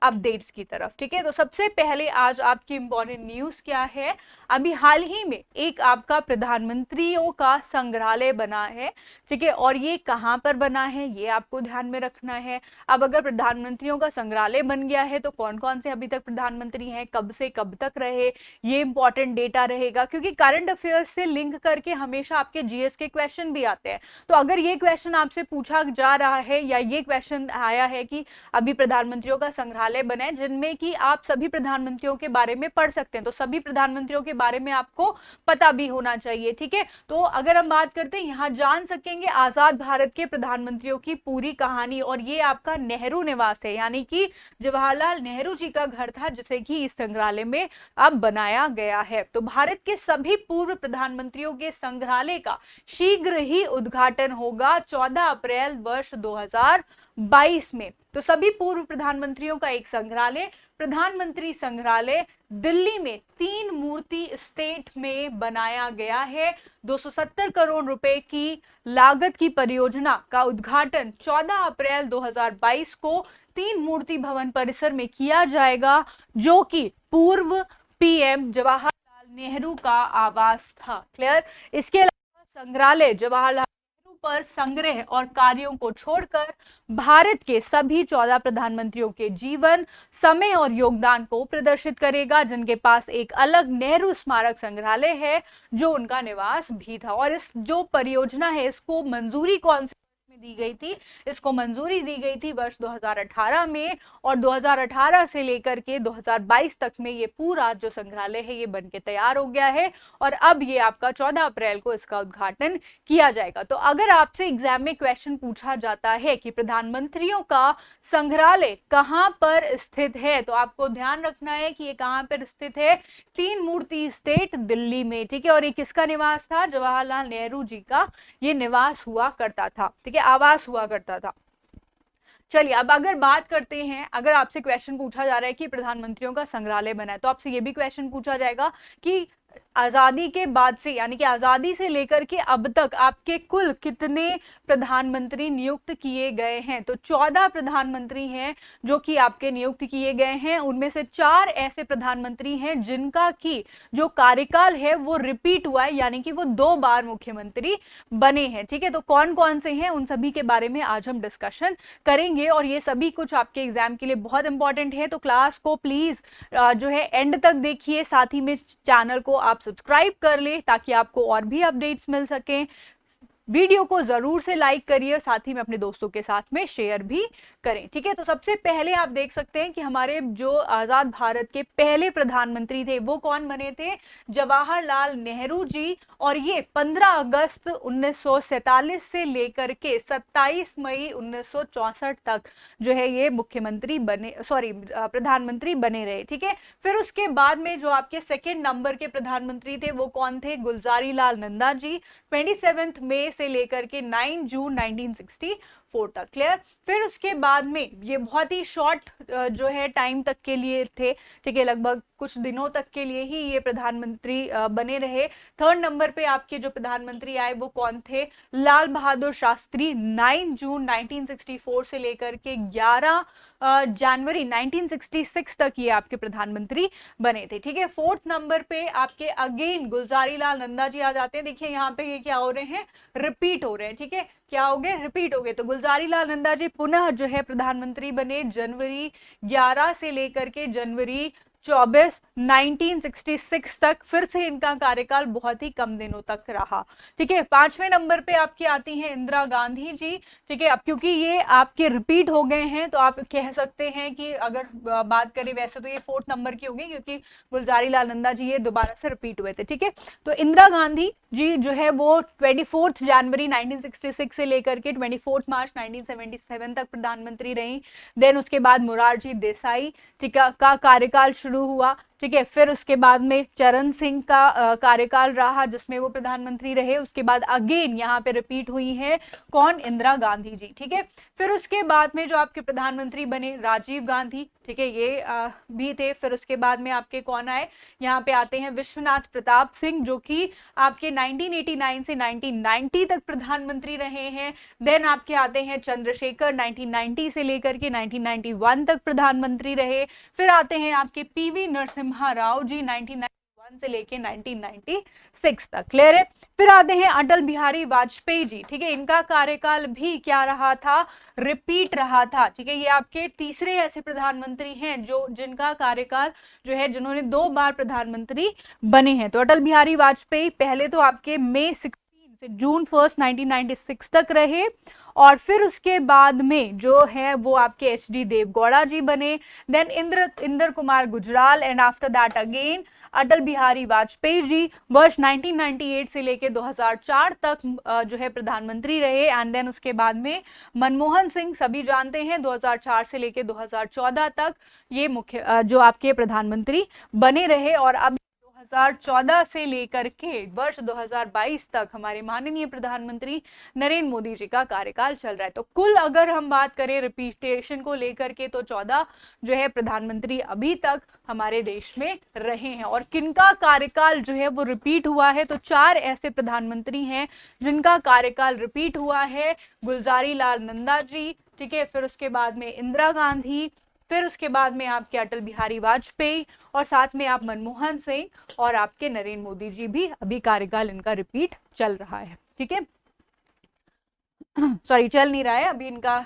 अपडेट्स की तरफ, ठीक है। तो सबसे पहले आज आपकी इंपॉर्टेंट न्यूज क्या है? अभी हाल ही में एक आपका प्रधानमंत्रियों का संग्रहालय बना है, ठीक है, और ये कहाँ पर बना है ये आपको ध्यान में रखना है। अब अगर प्रधानमंत्रियों का संग्रहालय बन गया है तो कौन कौन से अभी तक प्रधानमंत्री हैं, कब से कब तक रहे, ये इंपॉर्टेंट डेटा रहेगा, क्योंकि करंट अफेयर्स से लिंक करके हमेशा आपके जीएस के क्वेश्चन भी आते हैं। तो अगर ये क्वेश्चन आपसे पूछा जा रहा है या ये क्वेश्चन आया है कि अभी प्रधानमंत्रियों का संग्रहालय बने जिनमें कि आप सभी प्रधानमंत्रियों के बारे में पढ़ सकते हैं, तो सभी प्रधानमंत्रियों के बारे में आपको पता भी होना चाहिए, ठीक है। तो अगर हम बात करते हैं, यहां जान सकेंगे आजाद भारत के प्रधानमंत्रियों की पूरी कहानी, और ये आपका नेहरू निवास है, यानी कि जवाहरलाल नेहरू जी का घर था जिसे कि इस संग्रहालय में अब बनाया गया है। तो भारत के सभी पूर्व प्रधानमंत्रियों के संग्रहालय का शीघ्र ही उद्घाटन होगा 14 अप्रैल वर्ष 2022 में। तो सभी पूर्व प्रधानमंत्रियों का एक संग्रहालय, प्रधानमंत्री संग्रहालय दिल्ली में 3 मूर्ति स्टेट में बनाया गया है। 270 करोड़ रुपए की लागत की परियोजना का उद्घाटन 14 अप्रैल 2022 को 3 मूर्ति भवन परिसर में किया जाएगा, जो कि पूर्व पीएम जवाहरलाल नेहरू का आवास था। क्लियर? इसके अलावा संग्रहालय जवाहरलाल पर संग्रह और कार्यों को छोड़कर भारत के सभी 14 प्रधानमंत्रियों के जीवन, समय और योगदान को प्रदर्शित करेगा, जिनके पास एक अलग नेहरू स्मारक संग्रहालय है जो उनका निवास भी था। और इस जो परियोजना है इसको मंजूरी कौन से में दी गई थी, इसको मंजूरी दी गई थी वर्ष 2018 में, और 2018 से लेकर के 2022 तक में ये पूरा जो संग्रहालय है ये बनके तैयार हो गया है, और अब ये आपका 14 अप्रैल को इसका उद्घाटन किया जाएगा। तो अगर आपसे एग्जाम में क्वेश्चन पूछा जाता है कि प्रधानमंत्रियों का संग्रहालय कहां पर स्थित है, तो आपको ध्यान रखना है कि ये कहां पर स्थित है, तीन मूर्ति स्टेट दिल्ली में, ठीक है। और ये किसका निवास था, जवाहरलाल नेहरू जी का ये निवास हुआ करता था, ठीक है, आवास हुआ करता था। चलिए अब अगर बात करते हैं, अगर आपसे क्वेश्चन पूछा जा रहा है कि प्रधानमंत्रियों का संग्रहालय बना है, तो आपसे ये भी क्वेश्चन पूछा जाएगा कि आजादी के बाद से, यानी कि आजादी से लेकर के अब तक आपके कुल कितने प्रधानमंत्री नियुक्त किए गए हैं। तो 14 प्रधानमंत्री हैं जो कि आपके नियुक्त किए गए हैं। उनमें से 4 ऐसे प्रधानमंत्री हैं जिनका की जो कार्यकाल है वो रिपीट हुआ है, यानी कि वो 2 बार मुख्यमंत्री बने हैं, ठीक है। तो कौन कौन से हैं, उन सभी के बारे में आज हम डिस्कशन करेंगे, और ये सभी कुछ आपके एग्जाम के लिए बहुत इंपॉर्टेंट है। तो क्लास को प्लीज जो है एंड तक देखिए, साथ ही में चैनल को आप सब्सक्राइब कर ले ताकि आपको और भी अपडेट्स मिल सकें। वीडियो को जरूर से लाइक करिए और साथ ही में अपने दोस्तों के साथ में शेयर भी करें, ठीक है। तो सबसे पहले आप देख सकते हैं कि हमारे जो आजाद भारत के पहले प्रधानमंत्री थे वो कौन बने थे, जवाहरलाल नेहरू जी, और ये 15 अगस्त 1947 से लेकर के 27 मई 1964 तक जो है ये मुख्यमंत्री बने, प्रधानमंत्री बने रहे, ठीक है। फिर उसके बाद में जो आपके सेकेंड नंबर के प्रधानमंत्री थे वो कौन थे, गुलजारी लाल नंदा जी, 27 मई से लेकर के 9 जून 1964 तक, क्लियर। फिर उसके बाद में ये बहुत ही शॉर्ट जो है टाइम तक के लिए थे, ठीक है, लगभग कुछ दिनों तक के लिए ही ये प्रधानमंत्री बने रहे। थर्ड नंबर पे आपके जो प्रधानमंत्री आए वो कौन थे, लाल बहादुर शास्त्री, 9 जून 1964 से लेकर के 11 जनवरी 1966 तक ये आपके प्रधानमंत्री बने थे, ठीक है। फोर्थ नंबर पे आपके अगेन गुलजारी लाल नंदा जी आ जाते हैं। देखिए यहाँ पे ये क्या हो रहे हैं, रिपीट हो रहे हैं, ठीक है, क्या हो गए, रिपीट हो गए। तो गुलजारी लाल नंदा जी पुनः जो है प्रधानमंत्री बने जनवरी 11 से लेकर के जनवरी 24 1966 तक। फिर से इनका कार्यकाल बहुत ही कम दिनों तक रहा, ठीक है। 5वें नंबर पे आपकी आती हैं इंदिरा गांधी जी, ठीक है। अब क्योंकि ये आपके रिपीट हो गए हैं तो आप कह सकते हैं कि अगर बात करें, वैसे तो ये 4th नंबर की होगी क्योंकि गुलजारी लाल नंदा जी ये दोबारा से रिपीट हुए थे, ठीक है। तो इंदिरा गांधी जी जो है वो 24 जनवरी 1966 से लेकर के 24 मार्च 1977 तक प्रधानमंत्री रही। देन उसके बाद मोरारजी देसाई, ठीक है, का कार्यकाल शुरू हुआ, ठीक है। फिर उसके बाद में चरण सिंह का कार्यकाल रहा जिसमें वो प्रधानमंत्री रहे। उसके बाद अगेन यहाँ पे रिपीट हुई है कौन, इंदिरा गांधी जी, ठीक है। फिर उसके बाद में जो आपके प्रधानमंत्री बने राजीव गांधी, ठीक है, ये भी थे। फिर उसके बाद में आपके कौन आए, यहाँ पे आते हैं विश्वनाथ प्रताप सिंह जो कि आपके 1989 से 1990 तक प्रधानमंत्री रहे हैं। देन आपके आते हैं चंद्रशेखर, 1990 से लेकर के 1991 तक प्रधानमंत्री रहे। फिर आते हैं आपके पीवी नरसिम्हा राव जी, 1991 से लेके 1996 तक, क्लियर है। फिर आते हैं अटल बिहारी वाजपेयी जी, ठीक है, इनका कार्यकाल भी क्या रहा था, रिपीट रहा था, ठीक है। ये आपके तीसरे ऐसे प्रधानमंत्री हैं जो जिनका कार्यकाल जो है, जिन्होंने 2 बार प्रधानमंत्री बने हैं। तो अटल बिहारी वाजपेयी पहले तो आपके मई 16 से जून 1 1996 तक रहे, और फिर उसके बाद में जो है वो आपके HD देवगौड़ा जी बने। Then Inder Kumar Gujral, and after that again Atal Bihari Vajpayee ji वर्ष 1998 से लेके 2004 तक जो है प्रधानमंत्री रहे। एंड देन उसके बाद में मनमोहन सिंह, सभी जानते हैं, 2004 से लेके 2014 तक ये मुख्य जो आपके प्रधानमंत्री बने रहे। और अब 2014 से लेकर के वर्ष 2022 तक हमारे माननीय प्रधानमंत्री नरेंद्र मोदी जी का कार्यकाल चल रहा है। तो कुल अगर हम बात करें रिपीटेशन को लेकर के तो 14 जो है प्रधानमंत्री अभी तक हमारे देश में रहे हैं। और किनका कार्यकाल जो है वो रिपीट हुआ है, तो 4 ऐसे प्रधानमंत्री हैं जिनका कार्यकाल रिपीट हुआ है, गुलजारी लाल नंदा जी, ठीक है, फिर उसके बाद में इंदिरा गांधी, फिर उसके बाद में आपके अटल बिहारी वाजपेयी, और साथ में आप मनमोहन सिंह, और आपके नरेंद्र मोदी जी भी अभी कार्यकाल इनका रिपीट चल रहा है, ठीक है। सॉरी, चल नहीं रहा है अभी इनका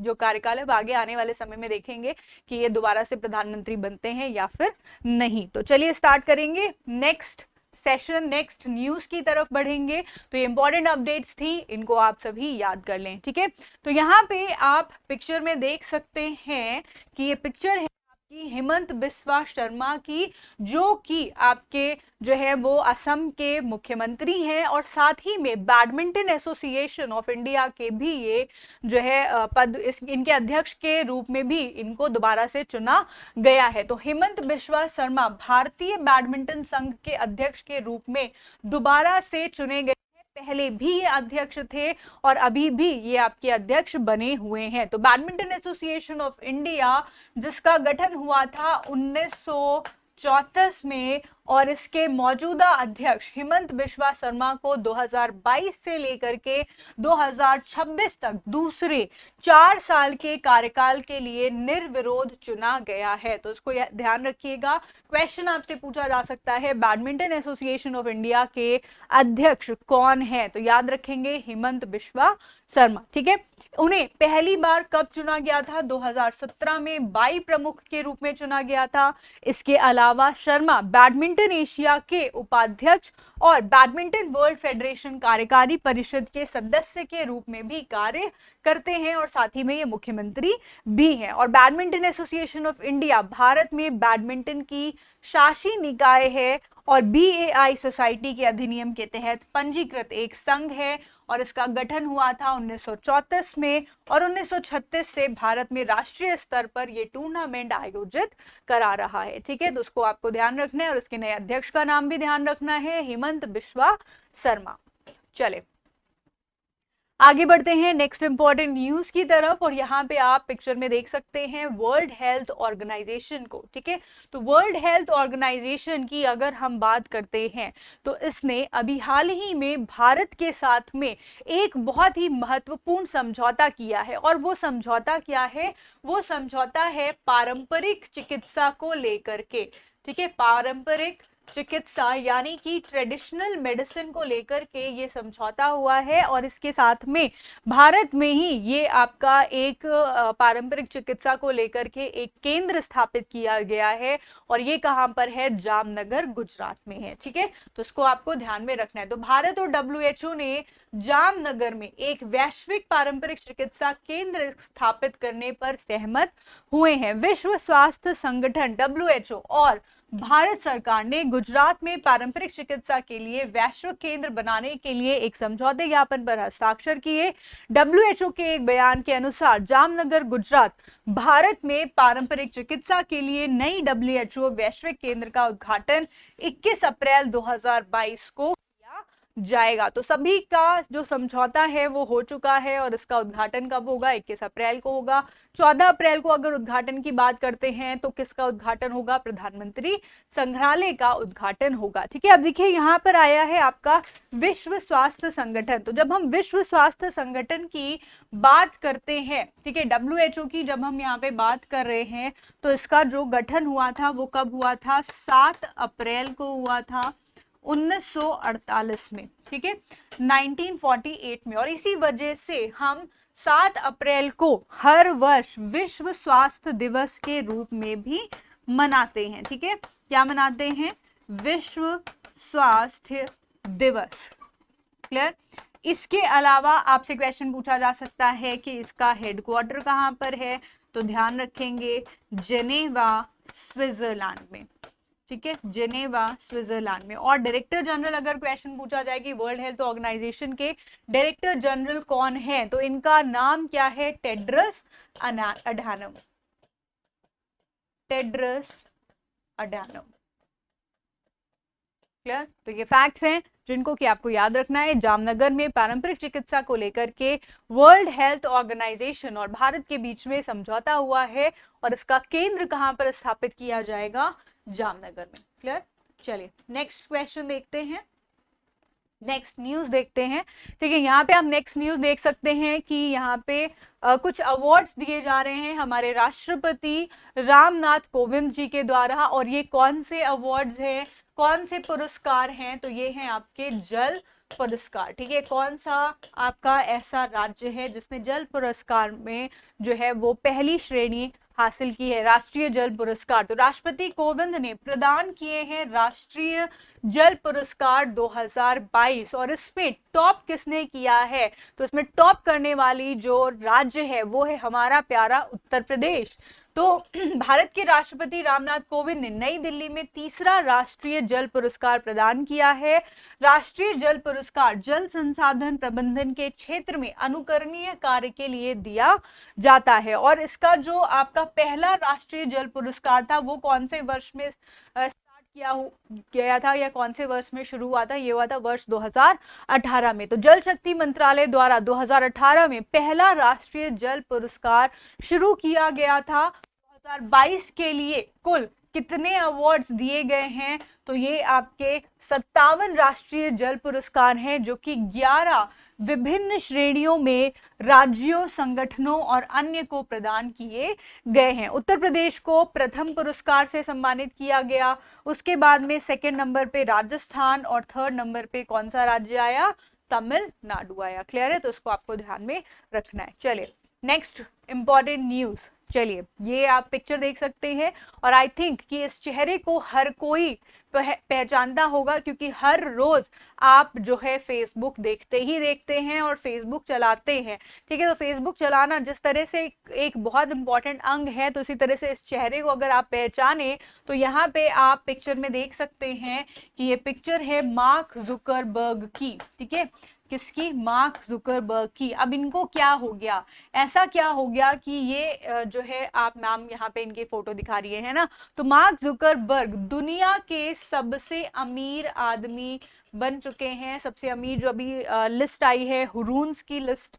जो कार्यकाल है, वो आगे आने वाले समय में देखेंगे कि ये दोबारा से प्रधानमंत्री बनते हैं या फिर नहीं। तो चलिए स्टार्ट करेंगे नेक्स्ट सेशन नेक्स्ट न्यूज की तरफ बढ़ेंगे। तो ये इंपॉर्टेंट अपडेट्स थी, इनको आप सभी याद कर लें, ठीक है। तो यहाँ पे आप पिक्चर में देख सकते हैं कि ये पिक्चर है आपकी हेमंत बिस्वा शर्मा की, जो कि आपके जो है वो असम के मुख्यमंत्री हैं और साथ ही में बैडमिंटन एसोसिएशन ऑफ इंडिया के भी ये जो है पद इनके अध्यक्ष के रूप में भी इनको दोबारा से चुना गया है। तो हेमंत बिस्वा शर्मा भारतीय बैडमिंटन संघ के अध्यक्ष के रूप में दोबारा से चुने गए। पहले भी ये अध्यक्ष थे और अभी भी ये आपके अध्यक्ष बने हुए हैं। तो बैडमिंटन एसोसिएशन ऑफ इंडिया जिसका गठन हुआ था 1934 में और इसके मौजूदा अध्यक्ष हेमंत बिस्वा शर्मा को 2022 से लेकर के 2026 तक दूसरे 4 साल के कार्यकाल के लिए निर्विरोध चुना गया है। तो इसको ध्यान रखिएगा, क्वेश्चन आपसे पूछा जा सकता है बैडमिंटन एसोसिएशन ऑफ इंडिया के अध्यक्ष कौन है, तो याद रखेंगे हेमंत बिस्वा शर्मा, ठीक है। उन्हें पहली बार कब चुना गया था? 2017 में बाई प्रमुख के रूप में चुना गया था। इसके अलावा शर्मा बैडमिंटन एशिया के उपाध्यक्ष और बैडमिंटन वर्ल्ड फेडरेशन कार्यकारी परिषद के सदस्य के रूप में भी कार्य करते हैं और साथ ही में ये मुख्यमंत्री भी हैं। और badminton association of India Bharat में बैडमिंटन की शासी निकाय है और BAI सोसाइटी के अधिनियम के तहत पंजीकृत एक संघ है और इसका गठन हुआ था 1934 में और 1936 से भारत में राष्ट्रीय स्तर पर यह टूर्नामेंट आयोजित करा रहा है, ठीक है। तो उसको आपको ध्यान रखना है और इसके नए अध्यक्ष का नाम भी ध्यान रखना है, हेमंत बिस्वा शर्मा। चले आगे बढ़ते हैं नेक्स्ट इंपॉर्टेंट न्यूज की तरफ और यहाँ पे आप पिक्चर में देख सकते हैं वर्ल्ड हेल्थ ऑर्गेनाइजेशन को, ठीक है। तो वर्ल्ड हेल्थ ऑर्गेनाइजेशन की अगर हम बात करते हैं तो इसने अभी हाल ही में भारत के साथ में एक बहुत ही महत्वपूर्ण समझौता किया है और वो समझौता क्या है? वो समझौता है पारंपरिक चिकित्सा को लेकर के, ठीक है। पारंपरिक चिकित्सा यानी कि ट्रेडिशनल मेडिसिन को लेकर के ये समझौता हुआ है और इसके साथ में भारत में ही ये आपका एक पारंपरिक चिकित्सा को लेकर के एक केंद्र स्थापित किया गया है और ये कहां पर है? जामनगर, गुजरात में है, ठीक है। तो इसको आपको ध्यान में रखना है। तो भारत और WHO ने जामनगर में एक वैश्विक पारंपरिक चिकित्सा केंद्र स्थापित करने पर सहमत हुए हैं। विश्व स्वास्थ्य संगठन WHO और भारत सरकार ने गुजरात में पारंपरिक चिकित्सा के लिए वैश्विक केंद्र बनाने के लिए एक समझौते ज्ञापन पर हस्ताक्षर किए। WHO के एक बयान के अनुसार जामनगर, गुजरात भारत में पारंपरिक चिकित्सा के लिए नई WHO वैश्विक केंद्र का उद्घाटन 21 अप्रैल 2022 को जाएगा। तो सभी का जो समझौता है वो हो चुका है और इसका उद्घाटन कब होगा? 21 अप्रैल को होगा। 14 अप्रैल को अगर उद्घाटन की बात करते हैं तो किसका उद्घाटन होगा? प्रधानमंत्री संग्रहालय का उद्घाटन होगा, ठीक है। अब देखिए यहाँ पर आया है आपका विश्व स्वास्थ्य संगठन। तो जब हम विश्व स्वास्थ्य संगठन की बात करते हैं, ठीक है, WHO की जब हम यहाँ पे बात कर रहे हैं तो इसका जो गठन हुआ था वो कब हुआ था? 7 अप्रैल को हुआ था 1948 में, ठीक है, 1948 में। और इसी वजह से हम 7 अप्रैल को हर वर्ष विश्व स्वास्थ्य दिवस के रूप में भी मनाते हैं, ठीक है। क्या मनाते हैं? विश्व स्वास्थ्य दिवस, क्लियर। इसके अलावा आपसे क्वेश्चन पूछा जा सकता है कि इसका हेडक्वार्टर कहां पर है, तो ध्यान रखेंगे जेनेवा, स्विट्जरलैंड में, ठीक है, जेनेवा, स्विट्जरलैंड में। और डायरेक्टर जनरल अगर क्वेश्चन पूछा जाए कि वर्ल्ड हेल्थ ऑर्गेनाइजेशन के डायरेक्टर जनरल कौन है, तो इनका नाम क्या है? Tedros अधानम, Tedros अधानम, clear. तो ये फैक्ट्स हैं जिनको कि आपको याद रखना है। जामनगर में पारंपरिक चिकित्सा को लेकर के वर्ल्ड हेल्थ ऑर्गेनाइजेशन और भारत के बीच में समझौता हुआ है और इसका केंद्र कहां पर स्थापित किया जाएगा? जामनगर में, क्लियर। चलिए नेक्स्ट क्वेश्चन देखते हैं, नेक्स्ट न्यूज देखते हैं, ठीक है। यहाँ पे आप नेक्स्ट न्यूज देख सकते हैं कि यहाँ पे कुछ अवार्ड्स दिए जा रहे हैं हमारे राष्ट्रपति रामनाथ कोविंद जी के द्वारा। और ये कौन से अवार्ड्स हैं, कौन से पुरस्कार हैं? तो ये हैं आपके जल पुरस्कार, ठीक है। कौन सा आपका ऐसा राज्य है जिसने जल पुरस्कार में जो है वो पहली श्रेणी हासिल की है राष्ट्रीय जल पुरस्कार? तो राष्ट्रपति कोविंद ने प्रदान किए हैं राष्ट्रीय जल पुरस्कार 2022। और इसमें टॉप किसने किया है? तो इसमें टॉप करने वाली जो राज्य है वो है हमारा प्यारा उत्तर प्रदेश। तो भारत के राष्ट्रपति रामनाथ कोविंद ने नई दिल्ली में तीसरा राष्ट्रीय जल पुरस्कार प्रदान किया है। राष्ट्रीय जल पुरस्कार जल संसाधन प्रबंधन के क्षेत्र में अनुकरणीय कार्य के लिए दिया जाता है। और इसका जो आपका पहला राष्ट्रीय जल पुरस्कार था वो कौन से वर्ष में स्टार्ट किया गया था या कौन से वर्ष में शुरू हुआ था? ये हुआ था वर्ष 2018 में। तो जल शक्ति मंत्रालय द्वारा 2018 में पहला राष्ट्रीय जल पुरस्कार शुरू किया गया था। 2022 के लिए कुल कितने अवार्ड्स दिए गए हैं? तो ये आपके 57 राष्ट्रीय जल पुरस्कार हैं जो कि 11 विभिन्न श्रेणियों में राज्यों, संगठनों और अन्य को प्रदान किए गए हैं। उत्तर प्रदेश को प्रथम पुरस्कार से सम्मानित किया गया, उसके बाद में सेकंड नंबर पे राजस्थान और थर्ड नंबर पे कौन सा राज्य आया? तमिलनाडु आया। क्लियर है? तो इसको आपको ध्यान में रखना है। चलिए नेक्स्ट इंपॉर्टेंट न्यूज। चलिए ये आप पिक्चर देख सकते हैं और आई थिंक कि इस चेहरे को हर कोई पहचानता होगा क्योंकि हर रोज आप जो है फेसबुक देखते ही देखते हैं और फेसबुक चलाते हैं। ठीक है, तो फेसबुक चलाना जिस तरह से एक बहुत इंपॉर्टेंट अंग है, तो इसी तरह से इस चेहरे को अगर आप पहचाने तो यहाँ पे आप पिक्चर में देख सकते हैं कि ये पिक्चर है मार्क जुकरबर्ग की। ठीक है, किसकी? मार्क जुकरबर्ग की। अब इनको क्या हो गया? ऐसा क्या हो गया कि ये जो है आप नाम यहाँ पे इनके फोटो दिखा रही है ना, तो मार्क जुकरबर्ग दुनिया के सबसे अमीर आदमी बन चुके हैं। सबसे अमीर जो अभी लिस्ट आई है हुरून्स की लिस्ट,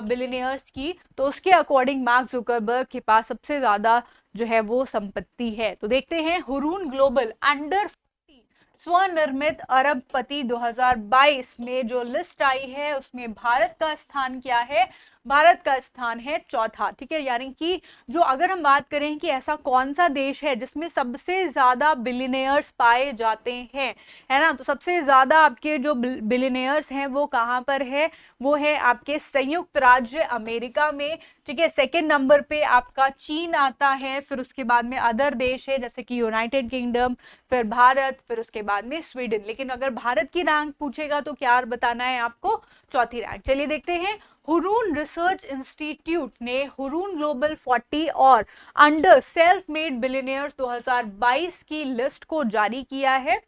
बिलियनियर्स की, तो उसके अकॉर्डिंग मार्क जुकरबर्ग के पास सबसे ज्यादा जो है वो संपत्ति है। तो देखते हैं हुरून ग्लोबल अंडर स्वनिर्मित अरबपति 2022 में जो लिस्ट आई है उसमें भारत का स्थान क्या है? भारत का स्थान है चौथा। ठीक है, यानी कि जो अगर हम बात करें कि ऐसा कौन सा देश है जिसमें सबसे ज्यादा बिलियनियर्स पाए जाते हैं, है ना, तो सबसे ज्यादा आपके जो बिलियनियर्स हैं वो कहाँ पर है? वो है आपके संयुक्त राज्य अमेरिका में। ठीक है, सेकेंड नंबर पे आपका चीन आता है, फिर उसके बाद में अदर देश है जैसे कि यूनाइटेड किंगडम, फिर भारत, फिर उसके बाद में स्वीडन। लेकिन अगर भारत की रैंक पूछेगा तो क्या बताना है आपको? चौथी रैंक। चलिए देखते हैं। हुरून रिसर्च इंस्टीट्यूट ने हुरून ग्लोबल 40 और अंडर सेल्फ मेड बिलियनियर्स 2022 की लिस्ट को जारी किया है,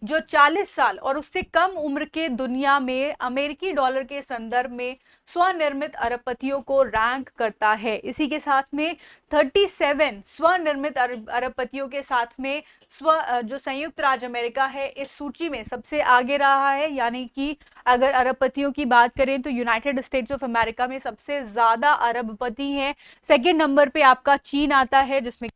जो 40 साल और उससे कम उम्र के दुनिया में अमेरिकी डॉलर के संदर्भ में स्वनिर्मित अरबपतियों को रैंक करता है। इसी के साथ में 37 स्वनिर्मित अरबपतियों के साथ में जो संयुक्त राज्य अमेरिका है इस सूची में सबसे आगे रहा है। यानी कि अगर अरबपतियों की बात करें तो यूनाइटेड स्टेट्स ऑफ अमेरिका में सबसे ज्यादा अरबपति हैं। सेकेंड नंबर पे आपका चीन आता है जिसमें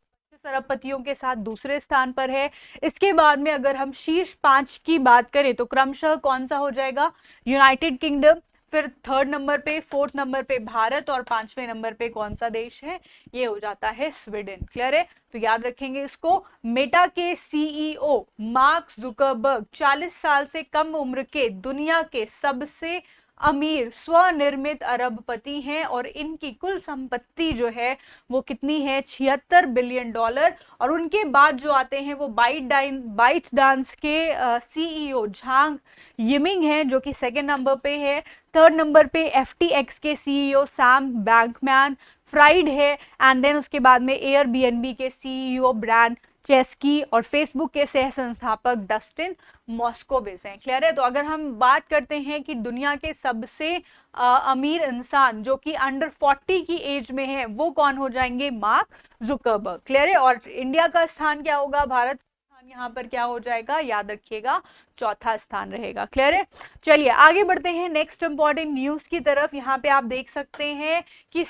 अरबपतियों के साथ दूसरे स्थान पर है। इसके बाद में अगर हम शीर्ष 5 की बात करें तो क्रमशः कौन सा हो जाएगा? यूनाइटेड किंगडम, फिर थर्ड नंबर पे, फोर्थ नंबर पे भारत और पांचवें नंबर पे कौन सा देश है? ये हो जाता है स्वीडन। क्लियर है? तो याद रखेंगे इसको। मेटा के सीईओ मार्क जुकरबर्ग 40 साल से कम उम्र के दुनिया के सबसे अमीर स्वनिर्मित अरबपति हैं और इनकी कुल संपत्ति जो है वो कितनी है? 76 बिलियन डॉलर। और उनके बाद जो आते हैं वो बाइट डांस के सीईओ झांग यिमिंग हैं जो कि सेकंड नंबर पे है। थर्ड नंबर पे FTX के सीईओ सैम बैंकमैन फ्राइड है। एंड देन उसके बाद में एयरबीएनबी के सीईओ ब्रांड चेस्की और फेसबुक के सह संस्थापक डस्टिन मॉस्कोविज हैं। क्लियर है? तो अगर हम बात करते हैं कि दुनिया के सबसे अमीर इंसान जो कि अंडर 40 की एज में है वो कौन हो जाएंगे? Mark Zuckerberg. क्लियर है? और इंडिया का स्थान क्या होगा? भारत का स्थान यहाँ पर क्या हो जाएगा? याद रखिएगा, चौथा स्थान रहेगा। क्लियर है? चलिए आगे बढ़ते हैं नेक्स्ट इंपॉर्टेंट न्यूज की तरफ। यहाँ पे आप देख सकते हैं कि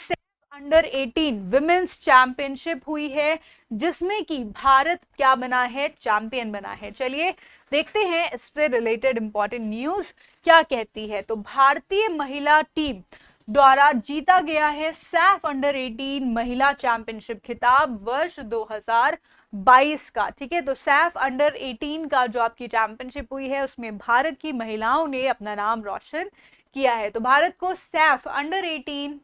अंडर 18 विमेन्स चैंपियनशिप हुई है जिसमें कि भारत क्या बना है? चैंपियन बना है। चलिए देखते हैं इससे रिलेटेड इंपॉर्टेंट न्यूज क्या कहती है। तो भारतीय महिला टीम द्वारा जीता गया है सैफ अंडर 18 महिला चैंपियनशिप खिताब वर्ष 2022 का। ठीक है, तो सैफ अंडर 18 का जो आपकी चैंपियनशिप हुई है उसमें भारत की महिलाओं ने अपना नाम रोशन किया है। तो भारत को सैफ अंडर 18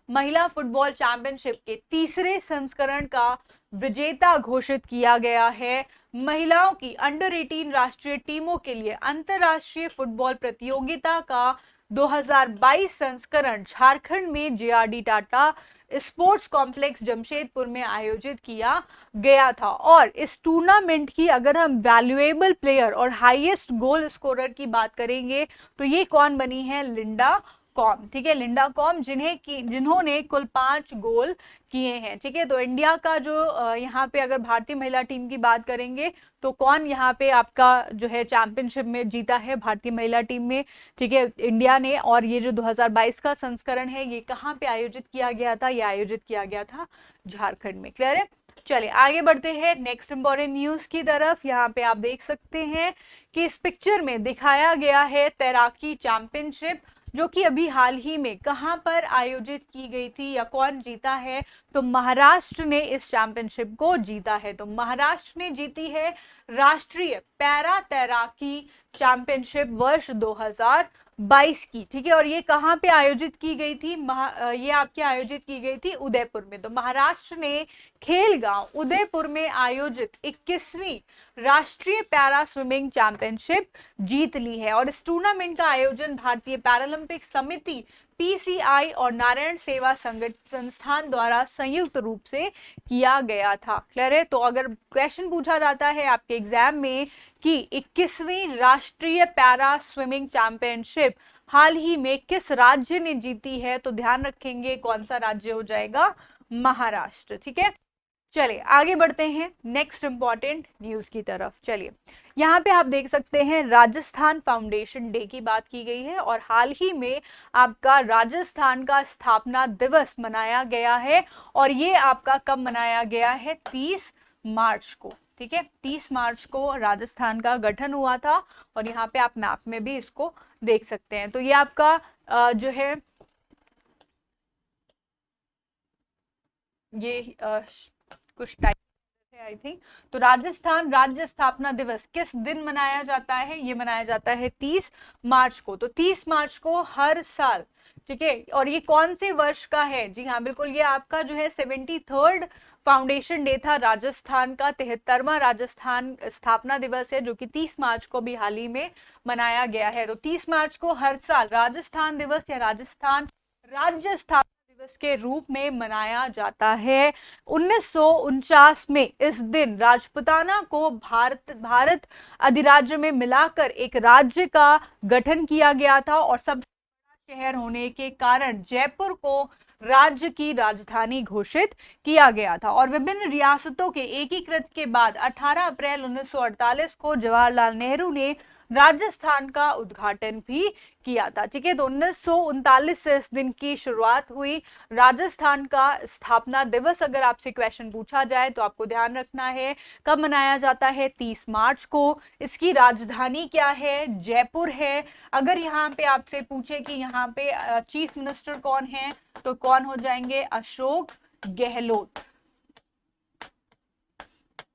महिला फुटबॉल चैंपियनशिप के तीसरे संस्करण का विजेता घोषित किया गया है। महिलाओं की अंडर 18 राष्ट्रीय टीमों के लिए अंतरराष्ट्रीय फुटबॉल प्रतियोगिता का 2022 संस्करण झारखंड में JRD Tata sports complex Jamshedpur में आयोजित किया गया था। और इस टूर्नामेंट की अगर हम वैल्यूएबल प्लेयर और हाईएस्ट गोल स्कोरर की बात करेंगे तो ये कौन बनी है? लिंडा कॉम। ठीक है, लिंडा कॉम जिन्होंने कुल 5 गोल किए हैं। ठीक है, तो इंडिया का जो यहाँ पे अगर भारतीय महिला टीम की बात करेंगे तो कौन यहाँ पे आपका जो है चैंपियनशिप में जीता है भारतीय महिला टीम में? ठीक है, इंडिया ने। और ये जो 2022 का संस्करण है ये कहाँ पे आयोजित किया गया था? ये आयोजित किया गया था झारखंड में। क्लियर है? चलिए आगे बढ़ते हैं नेक्स्ट इंपॉर्टेंट न्यूज की तरफ। यहाँ पे आप देख सकते हैं कि इस पिक्चर में दिखाया गया है तैराकी चैंपियनशिप, जो कि अभी हाल ही में कहां पर आयोजित की गई थी या कौन जीता है? तो महाराष्ट्र ने इस चैंपियनशिप को जीता है। तो महाराष्ट्र ने जीती है राष्ट्रीय पैरा तैराकी चैंपियनशिप वर्ष 2022 की। ठीक है, और ये कहां पे आयोजित की गई थी? ये आपकी आयोजित की गई थी उदयपुर में। तो महाराष्ट्र ने खेलगांव उदयपुर में आयोजित 21वीं राष्ट्रीय पैरा स्विमिंग चैंपियनशिप जीत ली है। और इस टूर्नामेंट का आयोजन भारतीय पैरालंपिक समिति पीसीआई और नारायण सेवा संस्थान द्वारा संयुक्त रूप से किया गया था। क्लियर है? तो अगर क्वेश्चन पूछा जाता है आपके एग्जाम में कि 21वीं राष्ट्रीय पैरा स्विमिंग चैंपियनशिप हाल ही में किस राज्य ने जीती है, तो ध्यान रखेंगे कौन सा राज्य हो जाएगा? महाराष्ट्र। ठीक है, चलिए आगे बढ़ते हैं नेक्स्ट इंपॉर्टेंट न्यूज की तरफ। चलिए यहाँ पे आप देख सकते हैं राजस्थान फाउंडेशन डे की बात की गई है और हाल ही में आपका राजस्थान का स्थापना दिवस मनाया गया है। और ये आपका कब मनाया गया है? 30 मार्च को। ठीक है, 30 मार्च को राजस्थान का गठन हुआ था और यहाँ पे आप मैप में भी इसको देख सकते हैं। तो ये आपका जो है ये कुछ टाइप है आई थिंक। तो राजस्थान राज्य स्थापना दिवस किस दिन मनाया जाता है? ये मनाया जाता है 30 मार्च को। तो 30 मार्च को हर साल। ठीक है, और ये कौन से वर्ष का है? जी हाँ बिल्कुल, ये आपका जो है 73rd फाउंडेशन डे था राजस्थान का। 73वां राजस्थान स्थापना दिवस है जो कि 30 मार्च को भी हाल ही में मनाया गया है। तो 30 मार्च को हर साल राजस्थान दिवस या राजस्थान राज्य स्थापना दिवस के रूप में मनाया जाता है। 1949 में इस दिन राजपुताना को भारत अधिराज्य में मिलाकर एक राज्य का गठन किया गया था और सबसे बड़ा शहर होने के कारण जयपुर को राज्य की राजधानी घोषित किया गया था। और विभिन्न रियासतों के एकीकृत के बाद 18 अप्रैल 1948 को जवाहरलाल नेहरू ने राजस्थान का उद्घाटन भी किया था। ठीक है, तो 1939 से इस दिन की शुरुआत हुई। राजस्थान का स्थापना दिवस अगर आपसे क्वेश्चन पूछा जाए तो आपको ध्यान रखना है कब मनाया जाता है? 30 मार्च को। इसकी राजधानी क्या है? जयपुर है। अगर यहाँ पे आपसे पूछे कि यहाँ पे चीफ मिनिस्टर कौन है तो कौन हो जाएंगे? अशोक गहलोत।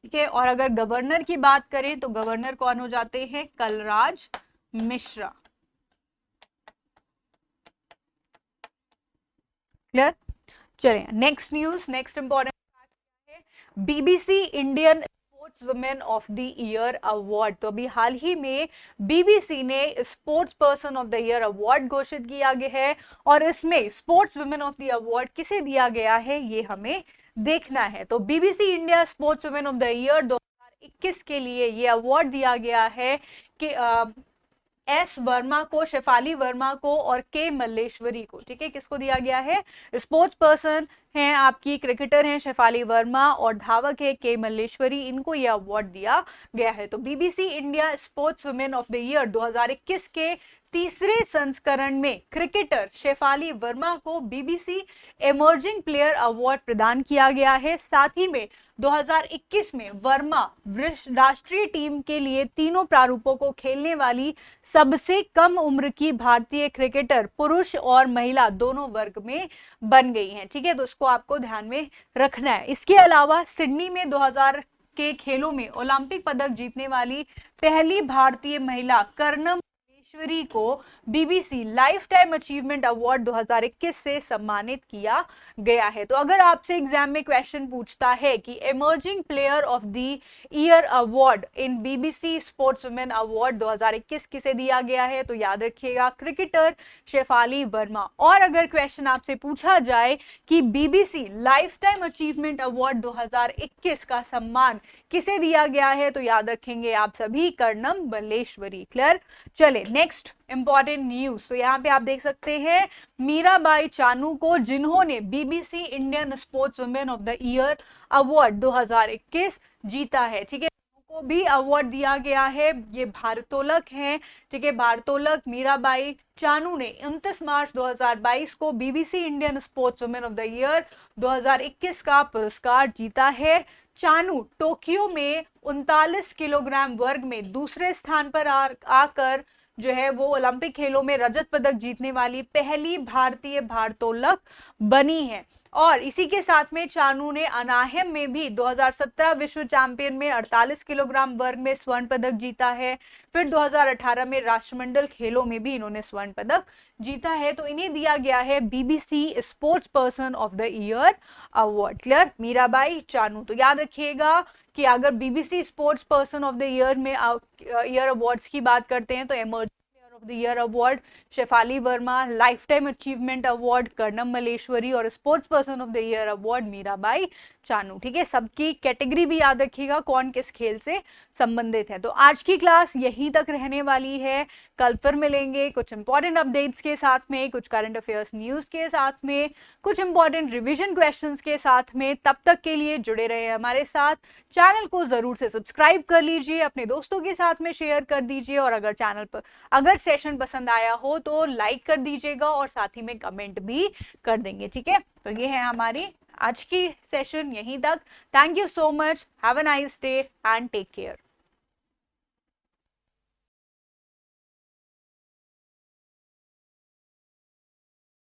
ठीक है, और अगर गवर्नर की बात करें तो गवर्नर कौन हो जाते हैं? कलराज मिश्रा। क्लियर? चलिए नेक्स्ट न्यूज, नेक्स्ट इंपॉर्टेंट है BBC Indian sports women of the year award. तो अभी हाल ही में बीबीसी ने sports person of the year award घोषित किया गया है और इसमें sports women of the award किसे दिया गया है ये हमें देखना है। तो BBC India sports women of the year 2021 के लिए ये अवार्ड दिया गया है कि एस वर्मा को, शेफाली वर्मा को और के मल्लेश्वरी को। ठीक है, किसको दिया गया है? स्पोर्ट्स पर्सन हैं आपकी, क्रिकेटर हैं शेफाली वर्मा और धावक है के मल्लेश्वरी, इनको यह अवार्ड दिया गया है। तो BBC India sports women of the year 2021 के तीसरे संस्करण में क्रिकेटर शेफाली वर्मा को बीबीसी इमर्जिंग प्लेयर अवार्ड प्रदान किया गया है। साथ ही में 2021 में वर्मा राष्ट्रीय टीम के लिए तीनों प्रारूपों को खेलने वाली सबसे कम उम्र की भारतीय क्रिकेटर पुरुष और महिला दोनों वर्ग में बन गई हैं। ठीक है, तो इसको आपको ध्यान में रखना है। इसके अलावा सिडनी में 2000 के खेलों में ओलंपिक पदक जीतने वाली पहली भारतीय महिला कर्णम मल्लेश्वरी को BBC life time achievement award 2021 से सम्मानित किया गया है। तो अगर आपसे एग्जाम में क्वेश्चन पूछता है कि emerging player of the year award in BBC sportsman award 2021 किसे दिया गया है, तो याद रखिएगा क्रिकेटर शेफाली वर्मा। और अगर क्वेश्चन आपसे पूछा जाए कि BBC life time achievement award 2021 का सम्मान किसे दिया गया है, तो याद रखेंगे आप सभी कर्णम मल्लेश्वरी। क्लियर। चले नेक्स्ट इंपॉर्टेंट न्यूज। तो यहाँ पे आप देख सकते हैं मीराबाई चानू को, जिन्होंने BBC Indian sports women of the year award 2021 जीता है। ठीक है, को भी अवार्ड दिया गया है। ये भारोत्तोलक हैं। ठीक है, भारोत्तोलक मीराबाई चानू ने 29 मार्च 2022 को BBC Indian sports women of the year 2021 का पुरस्कार जीता है। चानू टोक्यो में 39 किलोग्राम वर्ग में दूसरे स्थान पर आकर जो है वो ओलंपिक खेलों में रजत पदक जीतने वाली पहली भारतीय भारोत्तोलक बनी है। और इसी के साथ में चानू ने अनाहेम में भी 2017 विश्व चैंपियन में 48 किलोग्राम वर्ग में स्वर्ण पदक जीता है। फिर 2018 में राष्ट्रमंडल खेलों में भी इन्होंने स्वर्ण पदक जीता है। तो इन्हें दिया गया है BBC sports person of the year award. Clear, Mirabai Chanu. तो याद रखिएगा कि अगर BBC sports person of the year में ईयर अवार्ड्स की बात करते हैं तो emerging of the year award Shafali Verma, life time achievement award Karnam Malleswari और sports person of the year award Mirabai Chanu. ठीक है, सबकी कैटेगरी भी याद रखिएगा कौन किस खेल से संबंधित है। तो आज की क्लास यहीं तक रहने वाली है। कल फिर मिलेंगे कुछ इंपॉर्टेंट अपडेट्स के साथ में, कुछ करंट अफेयर्स न्यूज के साथ में, कुछ इंपॉर्टेंट रिवीजन क्वेश्चंस के साथ में। तब तक के लिए जुड़े रहे हमारे साथ। चैनल को जरूर से सब्सक्राइब कर लीजिए, अपने दोस्तों के साथ में शेयर कर दीजिए और अगर सेशन पसंद आया हो तो लाइक कर दीजिएगा और साथ ही में कमेंट भी कर देंगे। ठीक है, तो ये है हमारी आज की सेशन यहीं तक। Thank you so much, have a nice day and take care.